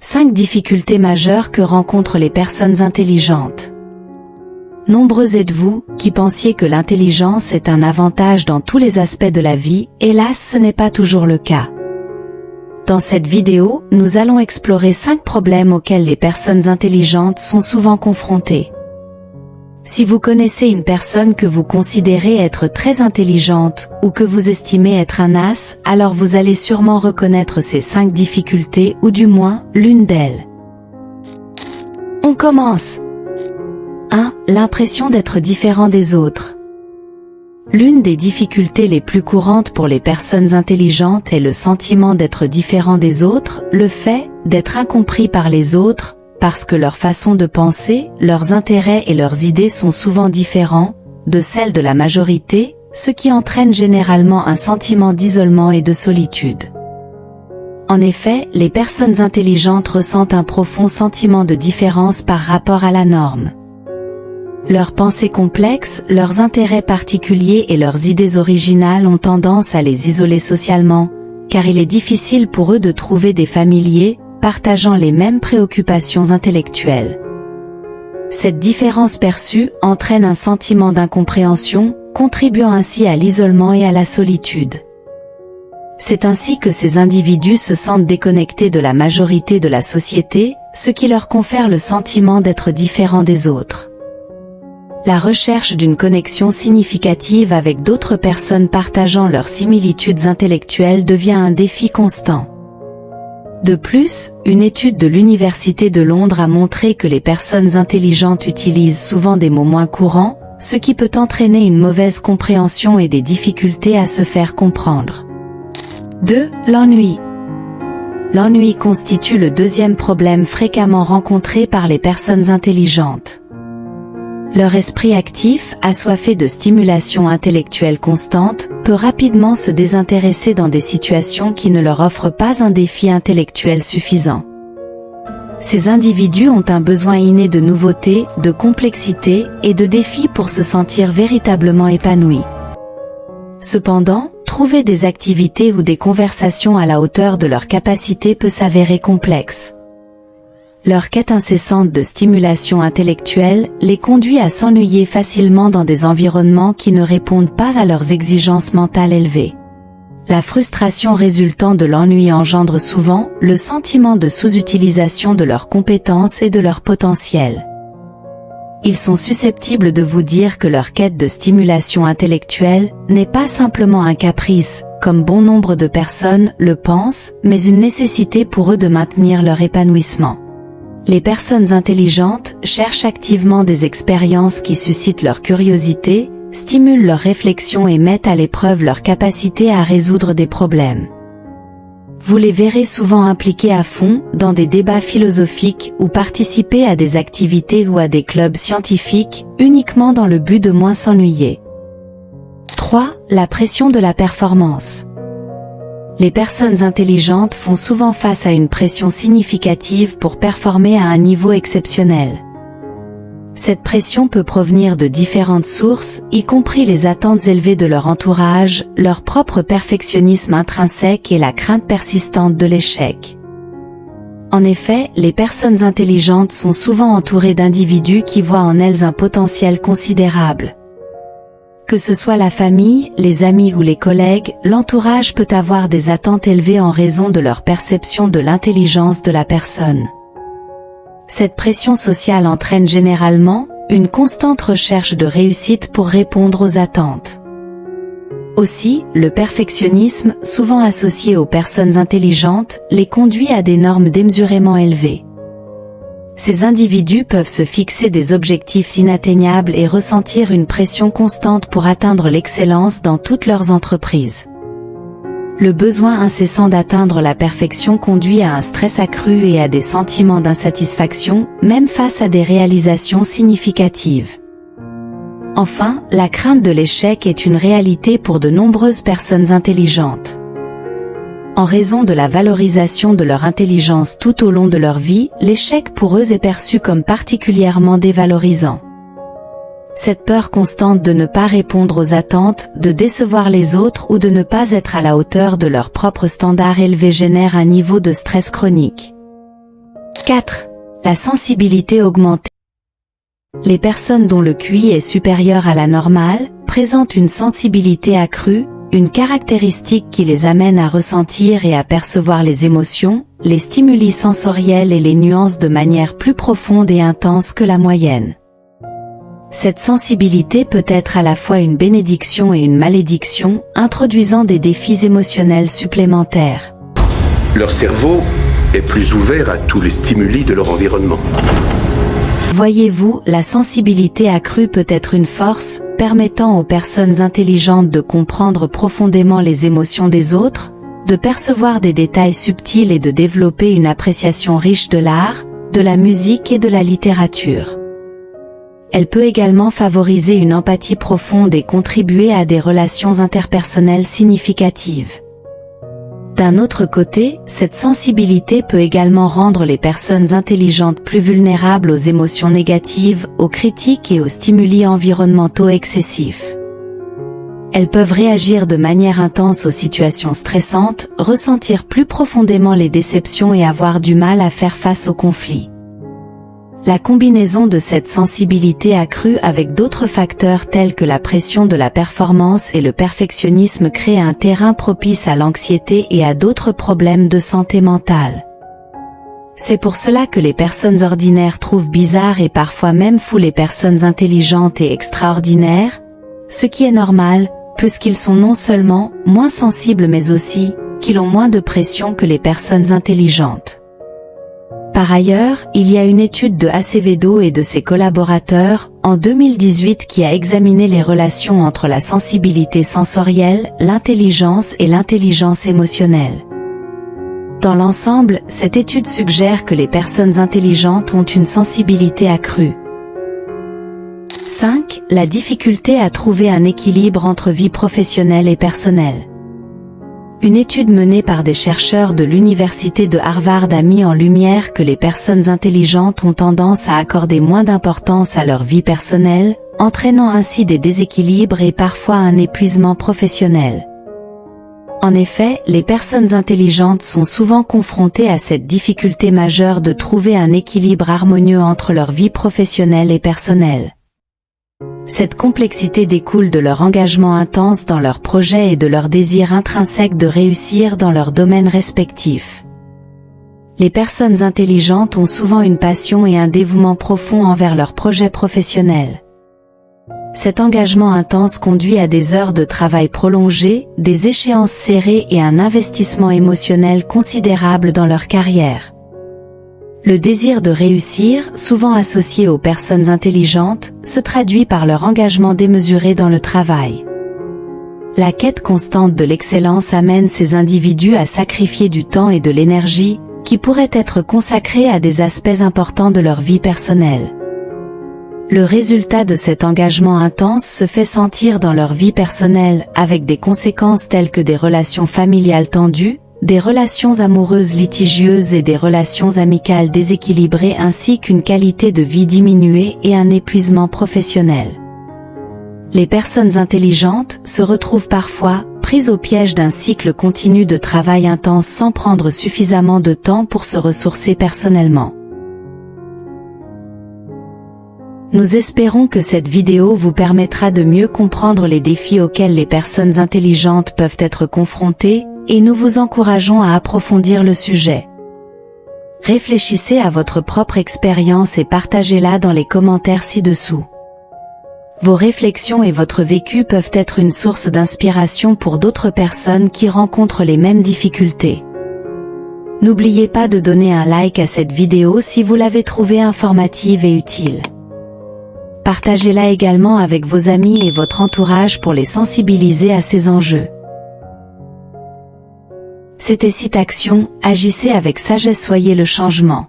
5 difficultés majeures que rencontrent les personnes intelligentes. Nombreux êtes-vous qui pensiez que l'intelligence est un avantage dans tous les aspects de la vie, hélas ce n'est pas toujours le cas. Dans cette vidéo, nous allons explorer 5 problèmes auxquels les personnes intelligentes sont souvent confrontées. Si vous connaissez une personne que vous considérez être très intelligente, ou que vous estimez être un as, alors vous allez sûrement reconnaître ces 5 difficultés, ou du moins, l'une d'elles. On commence. 1. L'impression d'être différent des autres. L'une des difficultés les plus courantes pour les personnes intelligentes est le sentiment d'être différent des autres, le fait d'être incompris par les autres, parce que leur façon de penser, leurs intérêts et leurs idées sont souvent différents de celles de la majorité, ce qui entraîne généralement un sentiment d'isolement et de solitude. En effet, les personnes intelligentes ressentent un profond sentiment de différence par rapport à la norme. Leurs pensées complexes, leurs intérêts particuliers et leurs idées originales ont tendance à les isoler socialement, car il est difficile pour eux de trouver des familiers, partageant les mêmes préoccupations intellectuelles. Cette différence perçue entraîne un sentiment d'incompréhension, contribuant ainsi à l'isolement et à la solitude. C'est ainsi que ces individus se sentent déconnectés de la majorité de la société, ce qui leur confère le sentiment d'être différents des autres. La recherche d'une connexion significative avec d'autres personnes partageant leurs similitudes intellectuelles devient un défi constant. De plus, une étude de l'Université de Londres a montré que les personnes intelligentes utilisent souvent des mots moins courants, ce qui peut entraîner une mauvaise compréhension et des difficultés à se faire comprendre. 2. L'ennui. L'ennui constitue le deuxième problème fréquemment rencontré par les personnes intelligentes. Leur esprit actif, assoiffé de stimulation intellectuelle constante, peut rapidement se désintéresser dans des situations qui ne leur offrent pas un défi intellectuel suffisant. Ces individus ont un besoin inné de nouveauté, de complexité et de défis pour se sentir véritablement épanouis. Cependant, trouver des activités ou des conversations à la hauteur de leurs capacités peut s'avérer complexe. Leur quête incessante de stimulation intellectuelle les conduit à s'ennuyer facilement dans des environnements qui ne répondent pas à leurs exigences mentales élevées. La frustration résultant de l'ennui engendre souvent le sentiment de sous-utilisation de leurs compétences et de leur potentiel. Ils sont susceptibles de vous dire que leur quête de stimulation intellectuelle n'est pas simplement un caprice, comme bon nombre de personnes le pensent, mais une nécessité pour eux de maintenir leur épanouissement. Les personnes intelligentes cherchent activement des expériences qui suscitent leur curiosité, stimulent leur réflexion et mettent à l'épreuve leur capacité à résoudre des problèmes. Vous les verrez souvent impliqués à fond dans des débats philosophiques ou participer à des activités ou à des clubs scientifiques, uniquement dans le but de moins s'ennuyer. 3. La pression de la performance. Les personnes intelligentes font souvent face à une pression significative pour performer à un niveau exceptionnel. Cette pression peut provenir de différentes sources, y compris les attentes élevées de leur entourage, leur propre perfectionnisme intrinsèque et la crainte persistante de l'échec. En effet, les personnes intelligentes sont souvent entourées d'individus qui voient en elles un potentiel considérable. Que ce soit la famille, les amis ou les collègues, l'entourage peut avoir des attentes élevées en raison de leur perception de l'intelligence de la personne. Cette pression sociale entraîne généralement une constante recherche de réussite pour répondre aux attentes. Aussi, le perfectionnisme, souvent associé aux personnes intelligentes, les conduit à des normes démesurément élevées. Ces individus peuvent se fixer des objectifs inatteignables et ressentir une pression constante pour atteindre l'excellence dans toutes leurs entreprises. Le besoin incessant d'atteindre la perfection conduit à un stress accru et à des sentiments d'insatisfaction, même face à des réalisations significatives. Enfin, la crainte de l'échec est une réalité pour de nombreuses personnes intelligentes. En raison de la valorisation de leur intelligence tout au long de leur vie, l'échec pour eux est perçu comme particulièrement dévalorisant. Cette peur constante de ne pas répondre aux attentes, de décevoir les autres ou de ne pas être à la hauteur de leurs propres standards élevés génère un niveau de stress chronique. 4. La sensibilité augmentée. Les personnes dont le QI est supérieur à la normale présentent une sensibilité accrue, une caractéristique qui les amène à ressentir et à percevoir les émotions, les stimuli sensoriels et les nuances de manière plus profonde et intense que la moyenne. Cette sensibilité peut être à la fois une bénédiction et une malédiction, introduisant des défis émotionnels supplémentaires. Leur cerveau est plus ouvert à tous les stimuli de leur environnement. Voyez-vous, la sensibilité accrue peut être une force, permettant aux personnes intelligentes de comprendre profondément les émotions des autres, de percevoir des détails subtils et de développer une appréciation riche de l'art, de la musique et de la littérature. Elle peut également favoriser une empathie profonde et contribuer à des relations interpersonnelles significatives. D'un autre côté, cette sensibilité peut également rendre les personnes intelligentes plus vulnérables aux émotions négatives, aux critiques et aux stimuli environnementaux excessifs. Elles peuvent réagir de manière intense aux situations stressantes, ressentir plus profondément les déceptions et avoir du mal à faire face aux conflits. La combinaison de cette sensibilité accrue avec d'autres facteurs tels que la pression de la performance et le perfectionnisme crée un terrain propice à l'anxiété et à d'autres problèmes de santé mentale. C'est pour cela que les personnes ordinaires trouvent bizarre et parfois même fou les personnes intelligentes et extraordinaires, ce qui est normal, puisqu'ils sont non seulement moins sensibles mais aussi qu'ils ont moins de pression que les personnes intelligentes. Par ailleurs, il y a une étude de Acevedo et de ses collaborateurs, en 2018 qui a examiné les relations entre la sensibilité sensorielle, l'intelligence et l'intelligence émotionnelle. Dans l'ensemble, cette étude suggère que les personnes intelligentes ont une sensibilité accrue. 5. La difficulté à trouver un équilibre entre vie professionnelle et personnelle. Une étude menée par des chercheurs de l'université de Harvard a mis en lumière que les personnes intelligentes ont tendance à accorder moins d'importance à leur vie personnelle, entraînant ainsi des déséquilibres et parfois un épuisement professionnel. En effet, les personnes intelligentes sont souvent confrontées à cette difficulté majeure de trouver un équilibre harmonieux entre leur vie professionnelle et personnelle. Cette complexité découle de leur engagement intense dans leurs projets et de leur désir intrinsèque de réussir dans leurs domaines respectifs. Les personnes intelligentes ont souvent une passion et un dévouement profond envers leurs projets professionnels. Cet engagement intense conduit à des heures de travail prolongées, des échéances serrées et un investissement émotionnel considérable dans leur carrière. Le désir de réussir, souvent associé aux personnes intelligentes, se traduit par leur engagement démesuré dans le travail. La quête constante de l'excellence amène ces individus à sacrifier du temps et de l'énergie, qui pourraient être consacrés à des aspects importants de leur vie personnelle. Le résultat de cet engagement intense se fait sentir dans leur vie personnelle, avec des conséquences telles que des relations familiales tendues, des relations amoureuses litigieuses et des relations amicales déséquilibrées ainsi qu'une qualité de vie diminuée et un épuisement professionnel. Les personnes intelligentes se retrouvent parfois prises au piège d'un cycle continu de travail intense sans prendre suffisamment de temps pour se ressourcer personnellement. Nous espérons que cette vidéo vous permettra de mieux comprendre les défis auxquels les personnes intelligentes peuvent être confrontées, et nous vous encourageons à approfondir le sujet. Réfléchissez à votre propre expérience et partagez-la dans les commentaires ci-dessous. Vos réflexions et votre vécu peuvent être une source d'inspiration pour d'autres personnes qui rencontrent les mêmes difficultés. N'oubliez pas de donner un like à cette vidéo si vous l'avez trouvée informative et utile. Partagez-la également avec vos amis et votre entourage pour les sensibiliser à ces enjeux. C'était Citaction, agissez avec sagesse, soyez le changement.